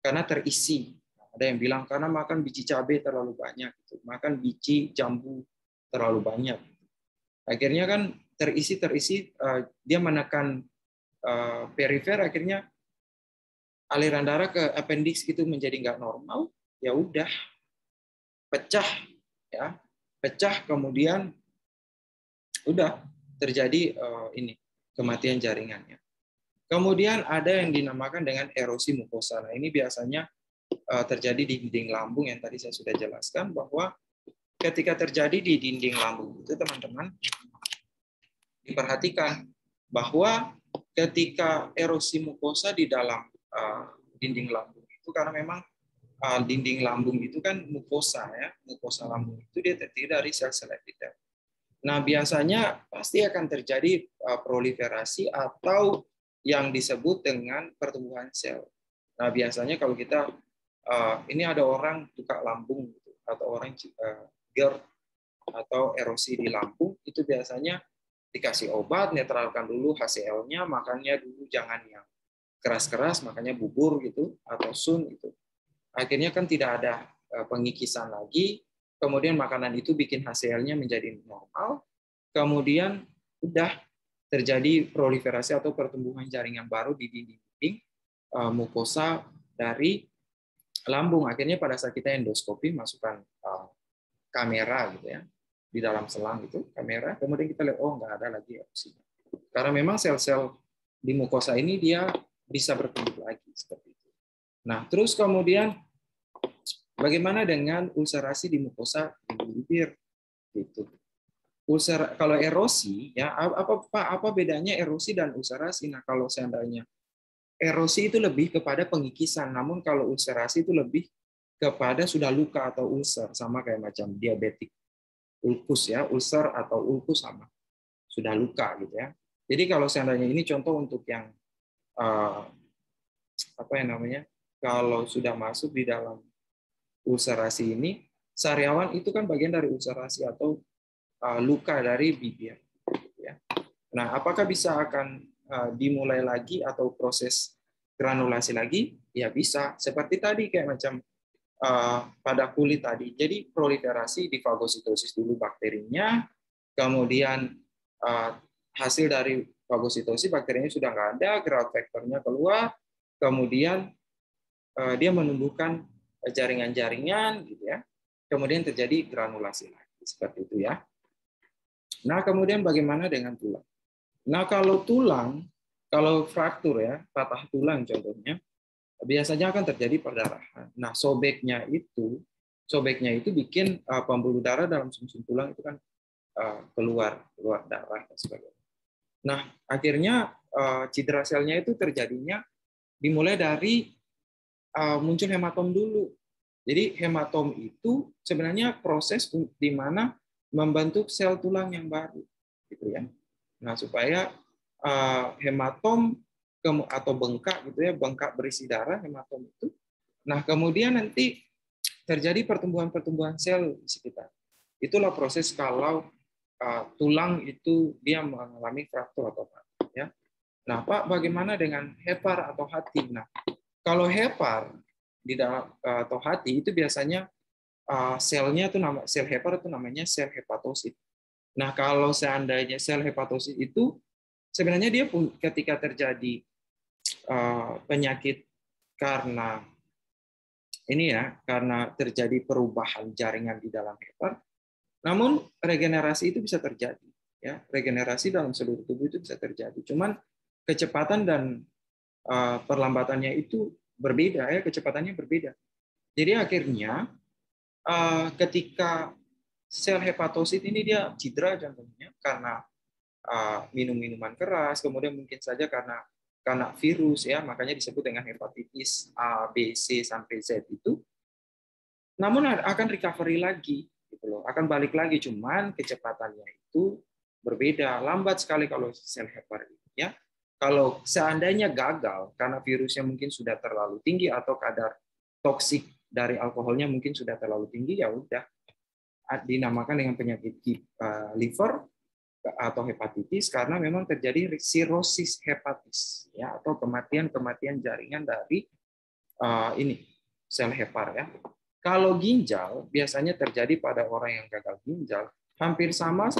karena terisi. Ada yang bilang karena makan biji cabai terlalu banyak, makan biji jambu terlalu banyak. Akhirnya kan terisi, dia menekan perifer, akhirnya aliran darah ke appendix itu menjadi nggak normal, ya udah pecah, ya, pecah, kemudian udah terjadi ini kematian jaringannya. Kemudian ada yang dinamakan dengan erosi mukosa. Nah, ini biasanya terjadi di dinding lambung yang tadi saya sudah jelaskan, bahwa ketika terjadi di dinding lambung itu, teman-teman, diperhatikan bahwa ketika erosi mukosa di dalam dinding lambung itu, karena memang dinding lambung itu kan mukosa, ya, mukosa lambung itu dia terdiri dari sel-sel epitel. Nah, biasanya pasti akan terjadi proliferasi atau yang disebut dengan pertumbuhan sel. Nah, biasanya kalau kita ini ada orang tukak lambung gitu, atau orang GERD atau erosi di lambung, itu biasanya dikasih obat, netralkan dulu HCl-nya, makannya dulu jangan yang keras-keras, makanya bubur gitu atau sun gitu. Akhirnya kan tidak ada pengikisan lagi, kemudian makanan itu bikin HCl-nya menjadi normal, kemudian udah terjadi proliferasi atau pertumbuhan jaringan baru di dinding-dinding mukosa dari lambung. Akhirnya pada saat kita endoskopi, masukkan kamera gitu, ya, di dalam selang itu kamera, kemudian kita lihat, oh, nggak ada lagi erosinya. Karena memang sel-sel di mukosa ini dia bisa bertumbuh lagi seperti itu. Nah, terus kemudian bagaimana dengan ulcerasi di mukosa di bibir gitu. Ulcer, kalau erosi, ya, apa bedanya erosi dan ulcerasi? Nah, kalau seandainya erosi itu lebih kepada pengikisan, namun kalau ulcerasi itu lebih kepada sudah luka atau ulcer, sama kayak macam diabetik ulkus, ya, ulcer atau ulkus sama, sudah luka gitu, ya. Jadi kalau seandainya ini contoh untuk yang apa yang namanya, kalau sudah masuk di dalam ulcerasi ini, sariawan itu kan bagian dari ulcerasi atau luka dari bibir, ya. Nah, apakah bisa akan dimulai lagi atau proses granulasi lagi? Ya bisa, seperti tadi kayak macam pada kulit tadi. Jadi proliferasi di fagositosis dulu bakterinya, kemudian hasil dari fagositosis bakterinya sudah nggak ada, growth factor-nya keluar, kemudian dia menumbuhkan jaringan-jaringan, gitu, ya. Kemudian terjadi granulasi lagi, seperti itu, ya. Nah, kemudian bagaimana dengan tulang? Nah, kalau tulang, kalau fraktur, ya, patah tulang contohnya, biasanya akan terjadi perdarahan. Nah, sobeknya itu bikin pembuluh darah dalam sumsum tulang itu kan keluar darah dan sebagainya. Nah, akhirnya cedera selnya itu terjadinya dimulai dari muncul hematom dulu. Jadi hematom itu sebenarnya proses di mana membentuk sel tulang yang baru, gitu, ya. Nah, supaya hematom atau bengkak gitu, ya, bengkak berisi darah, hematom itu. Nah, kemudian nanti terjadi pertumbuhan sel di sekitar. Itulah proses kalau tulang itu dia mengalami fraktur atau patah, ya. Nah, Pak, bagaimana dengan hepar atau hati? Nah, Kalau hepar di dalam atau hati itu biasanya selnya itu sel hepar itu namanya sel hepatosit. Nah, kalau seandainya sel hepatosit itu sebenarnya dia ketika terjadi penyakit karena ini ya, karena terjadi perubahan jaringan di dalam hepar, namun regenerasi itu bisa terjadi. Ya, regenerasi dalam seluruh tubuh itu bisa terjadi. Cuman kecepatan dan perlambatannya itu berbeda ya, kecepatannya berbeda. Jadi akhirnya ketika sel hepatosit ini dia cedera contohnya karena minum minuman keras, kemudian mungkin saja karena virus ya, makanya disebut dengan hepatitis A, B, C sampai Z itu. Namun akan recovery lagi gitu loh, akan balik lagi, cuman kecepatannya itu berbeda, lambat sekali kalau sel hepar itu ya. Kalau seandainya gagal karena virusnya mungkin sudah terlalu tinggi atau kadar toksik dari alkoholnya mungkin sudah terlalu tinggi, ya udah dinamakan dengan penyakit liver atau hepatitis karena memang terjadi sirosis hepatis ya, atau kematian jaringan dari ini sel hepar ya. Kalau ginjal biasanya terjadi pada orang yang gagal ginjal, hampir sama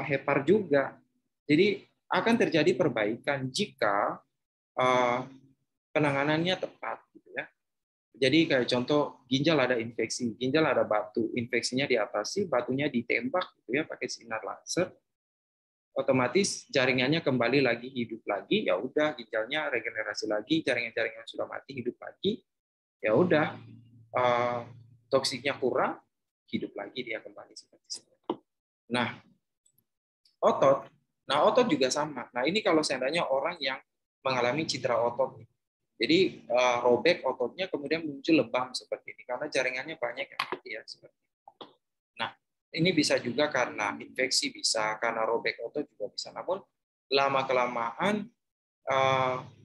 hepar juga. Jadi akan terjadi perbaikan jika penanganannya tepat gitu ya. Jadi kayak contoh ginjal ada infeksi, ginjal ada batu, infeksinya diatasi, batunya ditembak gitu ya pakai sinar laser, otomatis jaringannya kembali lagi hidup lagi, ya udah ginjalnya regenerasi lagi, jaringan-jaringan sudah mati hidup lagi, ya udah toksiknya kurang, hidup lagi dia kembali seperti itu. Nah, otot juga sama. Nah, ini kalau seandainya orang yang mengalami cedera otot, jadi robek ototnya kemudian muncul lebam seperti ini karena jaringannya banyak yang mati ya seperti ini. Nah, ini bisa juga karena infeksi, bisa karena robek otot juga bisa. Namun lama kelamaan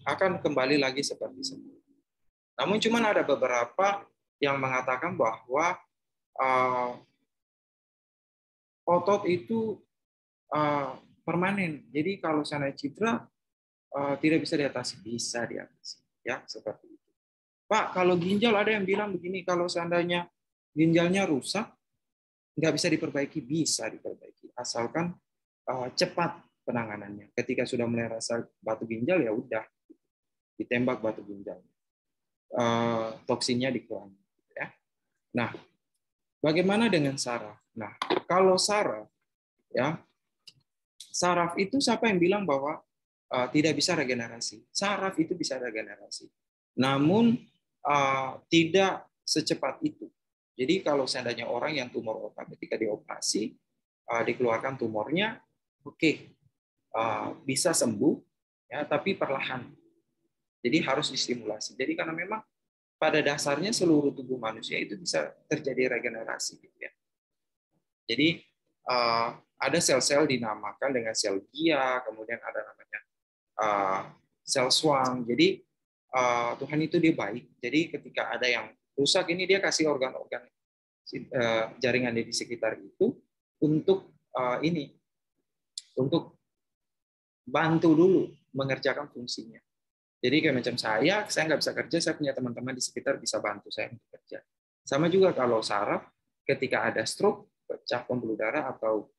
akan kembali lagi seperti semula. Namun cuman ada beberapa yang mengatakan bahwa otot itu permanen. Jadi kalau sana cedera tidak bisa diatasi, bisa diatasi, ya seperti itu. Pak, kalau ginjal ada yang bilang begini, kalau seandainya ginjalnya rusak, nggak bisa diperbaiki, bisa diperbaiki, asalkan cepat penanganannya. Ketika sudah mulai rasa batu ginjal, ya udah ditembak batu ginjal, toksinnya dikurangi. Ya. Nah, bagaimana dengan saraf? Nah, kalau saraf, ya saraf itu siapa yang bilang bahwa tidak bisa regenerasi? Saraf itu bisa regenerasi, namun tidak secepat itu. Jadi kalau seandainya orang yang tumor otak ketika dioperasi dikeluarkan tumornya, oke, bisa sembuh, ya, tapi perlahan. Jadi harus distimulasi. Jadi karena memang pada dasarnya seluruh tubuh manusia itu bisa terjadi regenerasi, gitu ya. Jadi ada sel-sel dinamakan dengan sel Gia, kemudian ada namanya sel Schwann. Jadi Tuhan itu dia baik. Jadi ketika ada yang rusak ini dia kasih organ-organ jaringan di sekitar itu untuk untuk bantu dulu mengerjakan fungsinya. Jadi kayak macam saya nggak bisa kerja, saya punya teman-teman di sekitar bisa bantu saya untuk kerja. Sama juga kalau saraf, ketika ada stroke, pecah pembuluh darah atau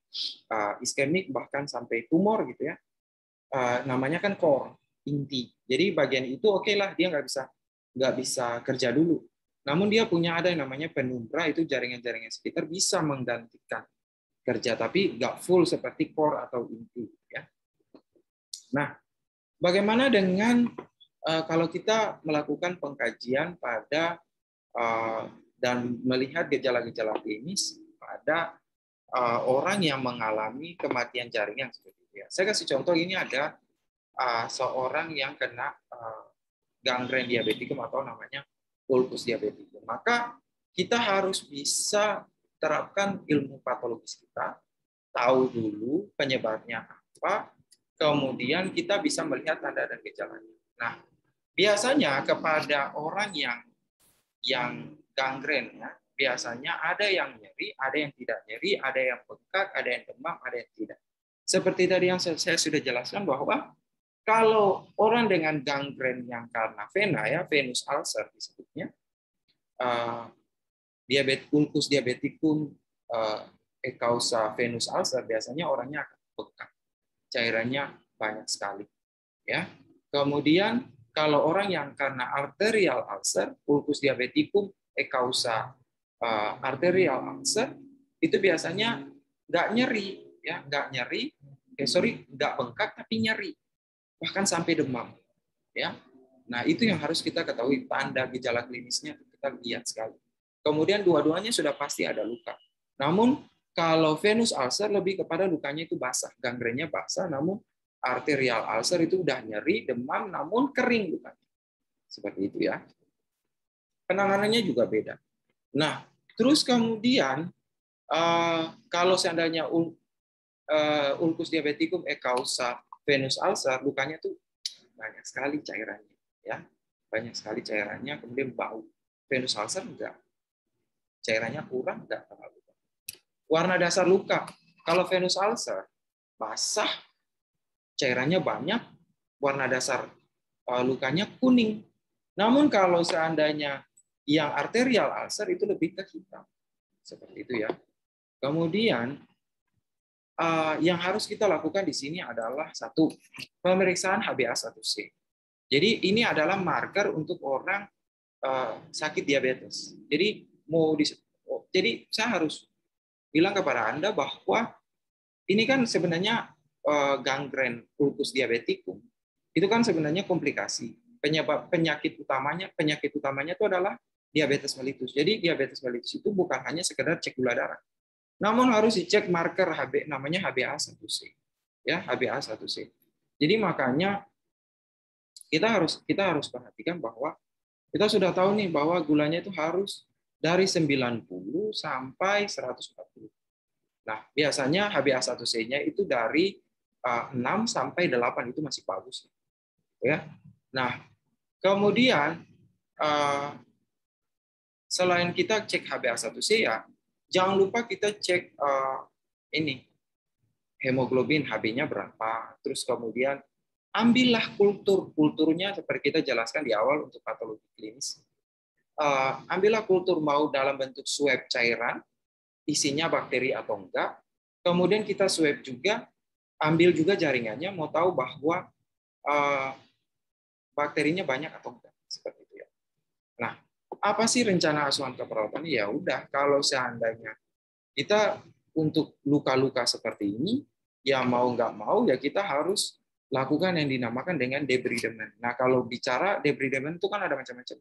iskemik bahkan sampai tumor gitu ya, namanya kan core, inti. Jadi bagian itu oke lah dia nggak bisa kerja dulu. Namun dia punya ada yang namanya penumbra, itu jaringan-jaringan sekitar bisa menggantikan kerja, tapi nggak full seperti core atau inti. Ya. Nah, bagaimana dengan kalau kita melakukan pengkajian pada dan melihat gejala-gejala klinis pada orang yang mengalami kematian jaringan seperti itu ya. Saya kasih contoh, ini ada seorang yang kena gangren diabetikum atau namanya pulpus diabetikum. Maka kita harus bisa terapkan ilmu patologis kita, tahu dulu penyebabnya apa, kemudian kita bisa melihat tanda dan gejalanya. Nah, biasanya kepada orang yang gangren ya, biasanya ada yang nyeri, ada yang tidak nyeri, ada yang bengkak, ada yang demam, ada yang tidak. Seperti tadi yang saya sudah jelaskan bahwa Kalau orang dengan gangren yang karena vena, ya venous ulcer disebutnya, ulcus diabeticum e causa venous ulcer, biasanya orangnya akan bengkak, cairannya banyak sekali, ya. Kemudian kalau orang yang karena arterial ulcer, ulcus diabeticum e causa arterial ulcer, itu biasanya nggak nyeri, ya, nggak bengkak tapi nyeri, bahkan sampai demam, ya. Nah, itu yang harus kita ketahui, tanda gejala klinisnya kita lihat sekali. Kemudian dua-duanya sudah pasti ada luka. Namun kalau venous ulcer lebih kepada lukanya itu basah, gangrennya basah, namun arterial ulcer itu udah nyeri, demam, namun kering lukanya. Seperti itu, ya. Penanganannya juga beda. Nah, terus kemudian kalau seandainya ulcus diabeticum e causa venous ulcer, lukanya tuh banyak sekali cairannya, ya, banyak sekali cairannya, kemudian bau. Venous ulcer enggak, cairannya kurang, enggak terlalu. Warna dasar luka, kalau venous ulcer basah, cairannya banyak, warna dasar lukanya kuning. Namun kalau seandainya yang arterial ulcer itu lebih ke hitam, seperti itu, ya. Kemudian yang harus kita lakukan di sini adalah satu, pemeriksaan HbA1c. Jadi ini adalah marker untuk orang sakit diabetes. Jadi jadi saya harus bilang kepada Anda bahwa ini kan sebenarnya gangren ulcus diabeticum. Itu kan sebenarnya komplikasi. Penyakit utamanya itu adalah diabetes mellitus. Jadi diabetes mellitus itu bukan hanya sekedar cek gula darah, namun harus dicek marker namanya HbA1c, ya, HbA1c. Jadi makanya kita harus perhatikan bahwa kita sudah tahu nih bahwa gulanya itu harus dari 90 sampai 140. Nah, biasanya HbA1c-nya itu dari 6 sampai 8 itu masih bagus, ya. Nah, kemudian selain kita cek HbA1c, ya, jangan lupa kita cek ini hemoglobin Hb-nya berapa. Terus kemudian ambillah kulturnya seperti kita jelaskan di awal untuk patologi klinis. Ambillah kultur mau dalam bentuk swab cairan, isinya bakteri atau enggak. Kemudian kita swab juga, ambil juga jaringannya, mau tahu bahwa bakterinya banyak atau enggak, seperti itu, ya. Nah, apa sih rencana asuhan keperawatan? Ya udah, kalau seandainya kita untuk luka-luka seperti ini, ya mau nggak mau ya kita harus lakukan yang dinamakan dengan debridement. Nah, kalau bicara debridement itu kan ada macam-macam.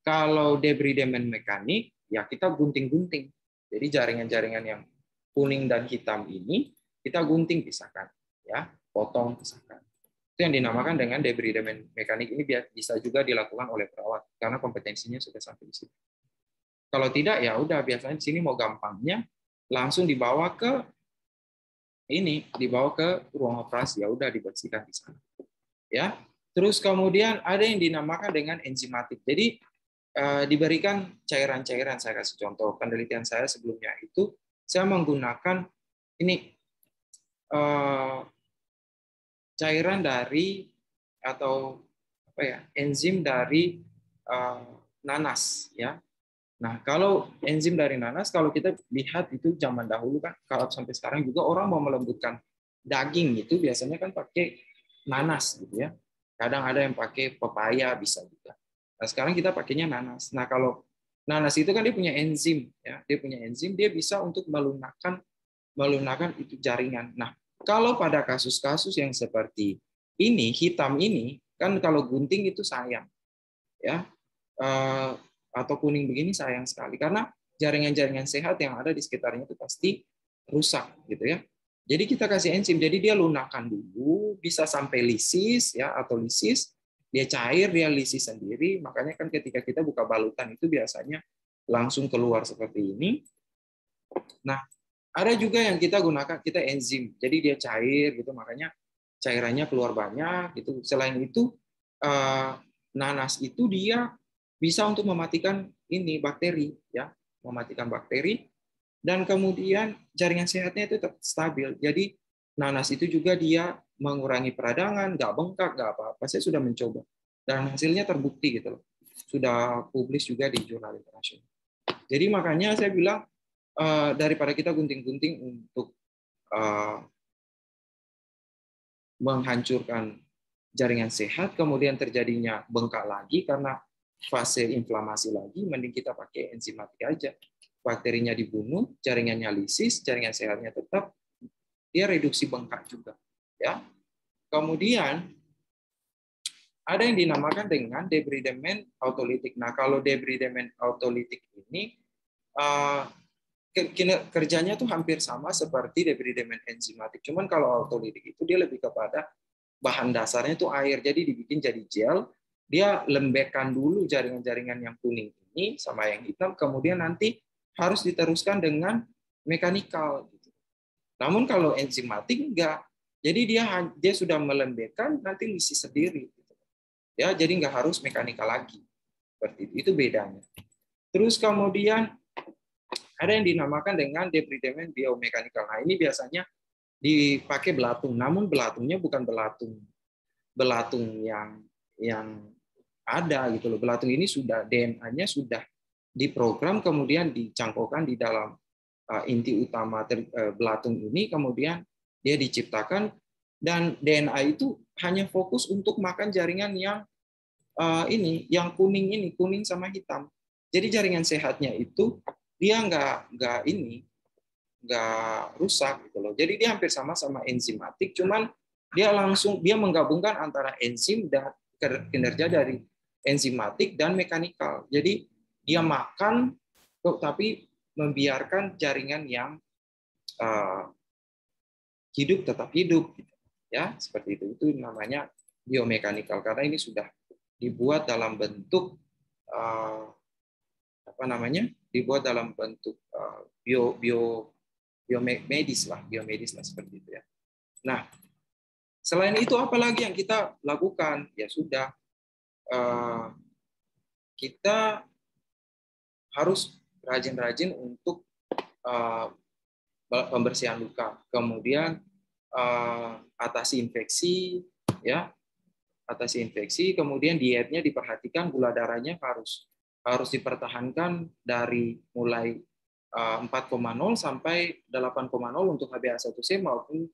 Kalau debridement mekanik, ya kita gunting-gunting. Jadi jaringan-jaringan yang kuning dan hitam ini kita gunting, pisahkan, ya, potong, pisahkan. Itu yang dinamakan dengan debridement mekanik. Ini bisa juga dilakukan oleh perawat karena kompetensinya sudah sampai di situ. Kalau tidak, ya udah, biasanya di sini mau gampangnya langsung dibawa ke ruang operasi, ya udah dibersihkan di sana, ya. Terus kemudian ada yang dinamakan dengan enzimatik. Jadi diberikan cairan-cairan. Saya kasih contoh penelitian saya sebelumnya itu, saya menggunakan ini cairan dari atau apa ya, enzim dari nanas, ya. Nah, kalau enzim dari nanas, kalau kita lihat itu zaman dahulu kan, kalau sampai sekarang juga orang mau melembutkan daging itu biasanya kan pakai nanas, gitu, ya. Kadang ada yang pakai pepaya, bisa juga. Nah, sekarang kita pakainya nanas. Nah, kalau nanas itu kan dia punya enzim, ya. Dia punya enzim, dia bisa untuk melunakkan itu jaringan. Nah, kalau pada kasus-kasus yang seperti ini, hitam ini, kan kalau gunting itu sayang, ya. Atau kuning begini sayang sekali karena jaringan-jaringan sehat yang ada di sekitarnya itu pasti rusak, gitu, ya. Jadi kita kasih enzim, jadi dia lunakkan dulu, bisa sampai lisis, ya, atau lisis, dia cair, dia lisis sendiri. Makanya kan ketika kita buka balutan itu biasanya langsung keluar seperti ini. Nah, ada juga yang kita gunakan, kita enzim, jadi dia cair, gitu, makanya cairannya keluar banyak, gitu. Selain itu nanas itu dia bisa untuk mematikan ini bakteri, ya, mematikan bakteri, dan kemudian jaringan sehatnya itu tetap stabil. Jadi nanas itu juga dia mengurangi peradangan, nggak bengkak, nggak apa-apa. Saya sudah mencoba dan hasilnya terbukti gitu loh. Sudah publis juga di jurnal internasional. Jadi makanya saya bilang daripada kita gunting-gunting untuk menghancurkan jaringan sehat, kemudian terjadinya bengkak lagi karena fase inflamasi lagi, mending kita pakai enzimatik aja. Bakterinya dibunuh, jaringannya lisis, jaringan sehatnya tetap, dia reduksi bengkak juga. Ya. Kemudian ada yang dinamakan dengan debridement autolitik. Nah, kalau debridement autolitik ini kerjanya tuh hampir sama seperti debridement enzimatik. Cuman kalau autolitik itu dia lebih kepada bahan dasarnya itu air, jadi dibikin jadi gel. Dia lembekkan dulu jaringan-jaringan yang kuning ini sama yang hitam, kemudian nanti harus diteruskan dengan mekanikal. Namun kalau enzimatik enggak, jadi dia sudah melembekkan, nanti lisis sendiri. Ya, jadi nggak harus mekanikal lagi. Seperti itu bedanya. Terus kemudian ada yang dinamakan dengan debridement biomekanikal. Nah, ini biasanya dipakai belatung, namun belatungnya bukan belatung yang ada gitu loh. Belatung ini sudah DNA-nya sudah diprogram, kemudian dicangkokkan di dalam inti utama belatung ini, kemudian dia diciptakan, dan DNA itu hanya fokus untuk makan jaringan yang yang kuning sama hitam. Jadi jaringan sehatnya itu dia nggak rusak gitu loh. Jadi dia hampir sama enzimatik, cuman dia menggabungkan antara enzim dan kinerja dari enzimatik dan mekanikal. Jadi dia makan tapi membiarkan jaringan yang hidup tetap hidup, ya seperti itu. Itu namanya biomekanikal karena ini sudah dibuat dalam bentuk dibuat dalam bentuk biomedis lah seperti itu ya. Nah, selain itu apalagi yang kita lakukan? Ya sudah, kita harus rajin-rajin untuk pembersihan luka, kemudian atasi infeksi, ya, kemudian dietnya diperhatikan, gula darahnya harus dipertahankan dari mulai 4,0 sampai 8,0 untuk HbA1c maupun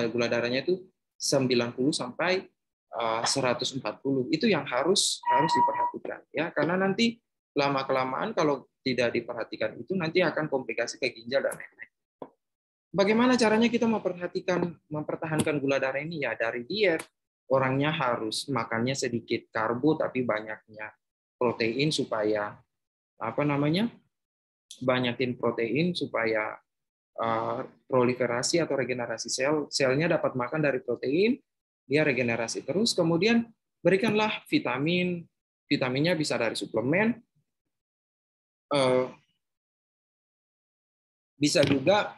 gula darahnya itu 90 sampai 140. Itu yang harus diperhatikan ya, karena nanti lama-kelamaan kalau tidak diperhatikan itu nanti akan komplikasi ke ginjal dan lain-lain. Bagaimana caranya kita mempertahankan gula darah ini? Ya dari diet. Orangnya harus makannya sedikit karbo tapi banyaknya protein supaya banyakin protein supaya proliferasi atau regenerasi selnya dapat makan dari protein, dia regenerasi terus. Kemudian berikanlah vitaminnya bisa dari suplemen, bisa juga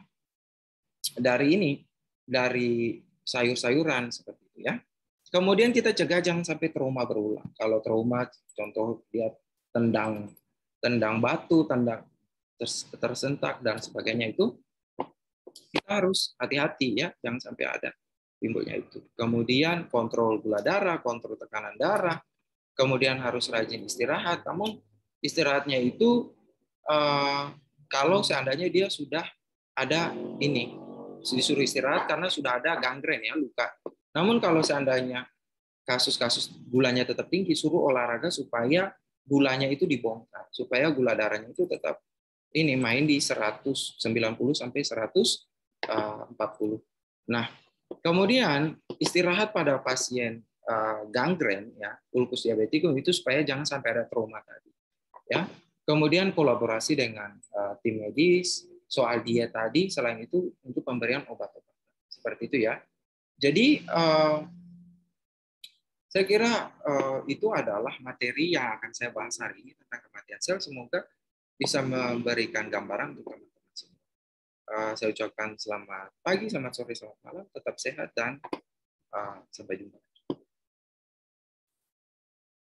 dari sayur-sayuran seperti itu ya. Kemudian kita cegah jangan sampai trauma berulang. Kalau trauma, contoh dia tendang batu, tersentak dan sebagainya, itu kita harus hati-hati ya, jangan sampai ada timbulnya itu. Kemudian kontrol gula darah, kontrol tekanan darah, kemudian harus rajin istirahat. Namun istirahatnya itu kalau seandainya dia sudah ada disuruh istirahat karena sudah ada gangren ya, luka. Namun kalau seandainya kasus-kasus gulanya tetap tinggi, suruh olahraga supaya gulanya itu dibongkar, supaya gula darahnya itu tetap main di 190 sampai 140. Nah, kemudian istirahat pada pasien gangren ya, ulkus diabetikum itu supaya jangan sampai ada trauma tadi. Ya. Kemudian kolaborasi dengan tim medis soal diet tadi, selain itu untuk pemberian obat-obatan. Seperti itu ya. Jadi saya kira itu adalah materi yang akan saya bahas hari ini tentang kematian sel. Semoga bisa memberikan gambaran untuk teman-teman semua. Saya ucapkan selamat pagi, selamat sore, selamat malam, tetap sehat, dan sampai jumpa.